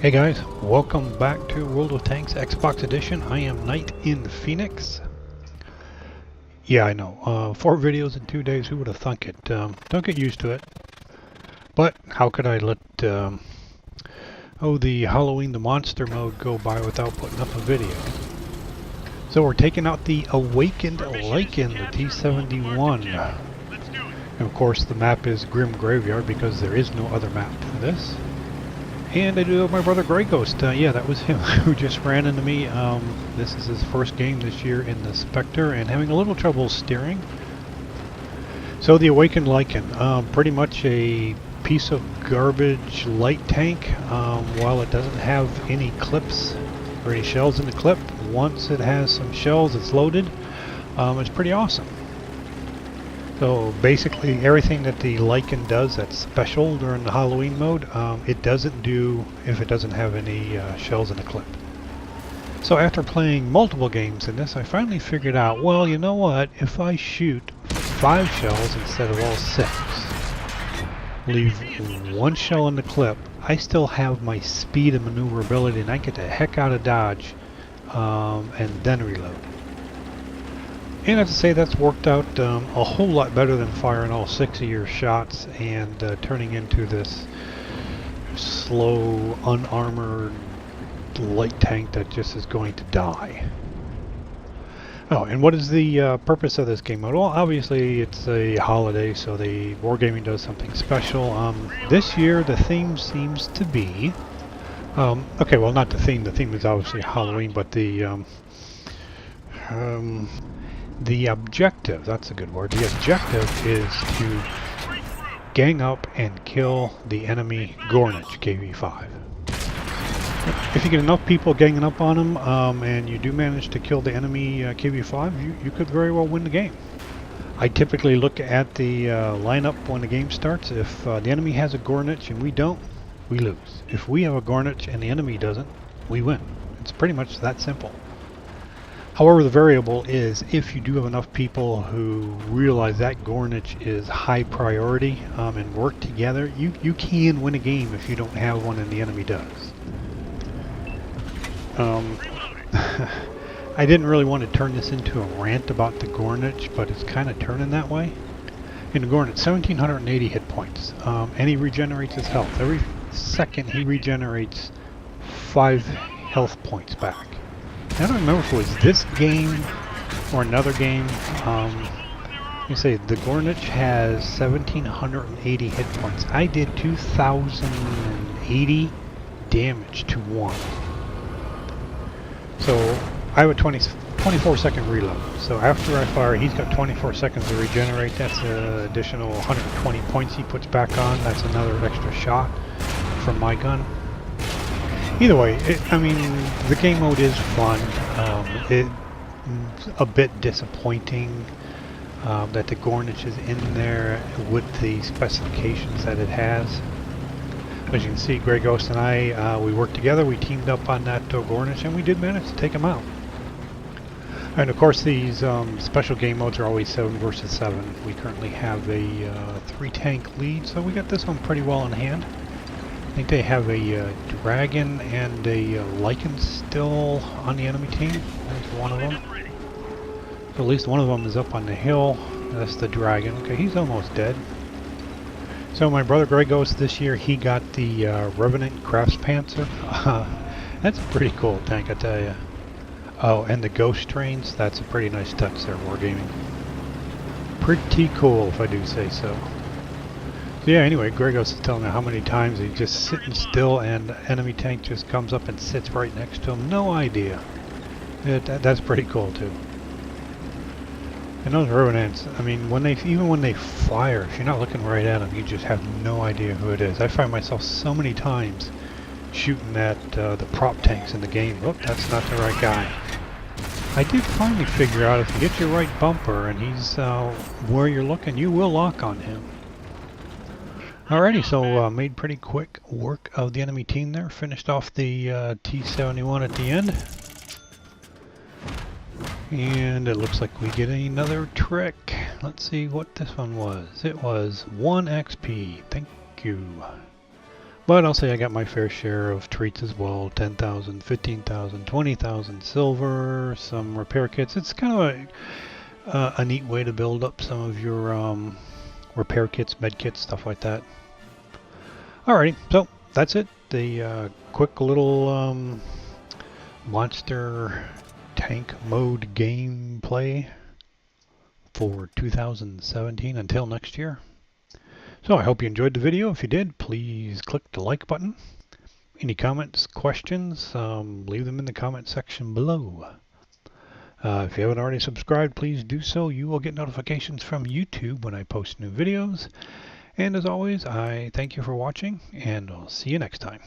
Hey guys, welcome back to World of Tanks Xbox Edition. I am NitePHX. Yeah, I know. 4 videos in 2 days, who would have thunk it? Don't get used to it. But how could I let the Halloween the Monster mode go by without putting up a video? So we're taking out the Awakened Lycan, the T-71. And of course the map is Grim Graveyard because there is no other map for this. And I do have my brother Grey Ghost. Yeah, that was him who just ran into me. This is his first game this year in the Spectre and having a little trouble steering. So the Awakened Lycan, pretty much a piece of garbage light tank. While it doesn't have any clips or any shells in the clip, once it has some shells, it's loaded. It's pretty awesome. So basically everything that the Lycan does that's special during the Halloween mode, it doesn't do if it doesn't have any shells in the clip. So after playing multiple games in this, I finally figured out, well, you know what, if I shoot 5 shells instead of all 6, leave 1 shell in the clip, I still have my speed and maneuverability and I get the heck out of dodge and then reload. And I have to say that's worked out a whole lot better than firing all 6 of your shots and turning into this slow, unarmored light tank that just is going to die. Oh, and what is the purpose of this game mode? Well, obviously it's a holiday, so the Wargaming does something special. This year the theme seems to be... okay, well not the theme is obviously Halloween, but the objective, that's a good word, the objective is to gang up and kill the enemy Gornich KV5. If you get enough people ganging up on him and you do manage to kill the enemy KV5, you could very well win the game. I typically look at the lineup when the game starts. If the enemy has a Gornich and we don't, we lose. If we have a Gornich and the enemy doesn't, we win. It's pretty much that simple. However, the variable is if you do have enough people who realize that Gornich is high priority and work together, you can win a game if you don't have one and the enemy does. I didn't really want to turn this into a rant about the Gornich, but it's kind of turning that way. In the Gornich, 1,780 hit points, and he regenerates his health. Every second he regenerates 5 health points back. I don't remember if it was this game or another game. You say the Gornich has 1,780 hit points. I did 2,080 damage to 1. So I have a 24 second reload. So after I fire, he's got 24 seconds to regenerate. That's an additional 120 points he puts back on. That's another extra shot from my gun. Either way, I mean, the game mode is fun. It's a bit disappointing that the Gornich is in there with the specifications that it has. As you can see, Grey Ghost and I, we worked together, we teamed up on that Gornich, and we did manage to take him out. And of course, these special game modes are always 7 versus 7. We currently have a 3-tank lead, so we got this one pretty well in hand. I think they have a dragon and a Lycan still on the enemy team. There's one of them. So at least one of them is up on the hill. That's the dragon. Okay, he's almost dead. So my brother Grey Ghost this year, he got the Revenant Craftspanzer. That's a pretty cool tank, I tell you. Oh, and the Ghost Trains. That's a pretty nice touch there, Wargaming. Pretty cool, if I do say so. Yeah, anyway, Grey Ghost is telling me how many times he's just sitting still and the enemy tank just comes up and sits right next to him. No idea. That's pretty cool too. And those Revenants, I mean, even when they fire, if you're not looking right at them, you just have no idea who it is. I find myself so many times shooting at the prop tanks in the game. Oh, that's not the right guy. I did finally figure out if you get your right bumper and he's where you're looking, you will lock on him. Alrighty, so made pretty quick work of the enemy team there. Finished off the T-71 at the end. And it looks like we get another trick. Let's see what this one was. It was 1 XP. Thank you. But I'll say I got my fair share of treats as well. 10,000, 15,000, 20,000 silver, some repair kits. It's kind of a neat way to build up some of your repair kits, med kits, stuff like that. Alrighty, so that's it. The quick little monster tank mode gameplay for 2017 until next year. So I hope you enjoyed the video. If you did, please click the like button. Any comments, questions, leave them in the comment section below. If you haven't already subscribed, please do so. You will get notifications from YouTube when I post new videos. And as always, I thank you for watching, and I'll see you next time.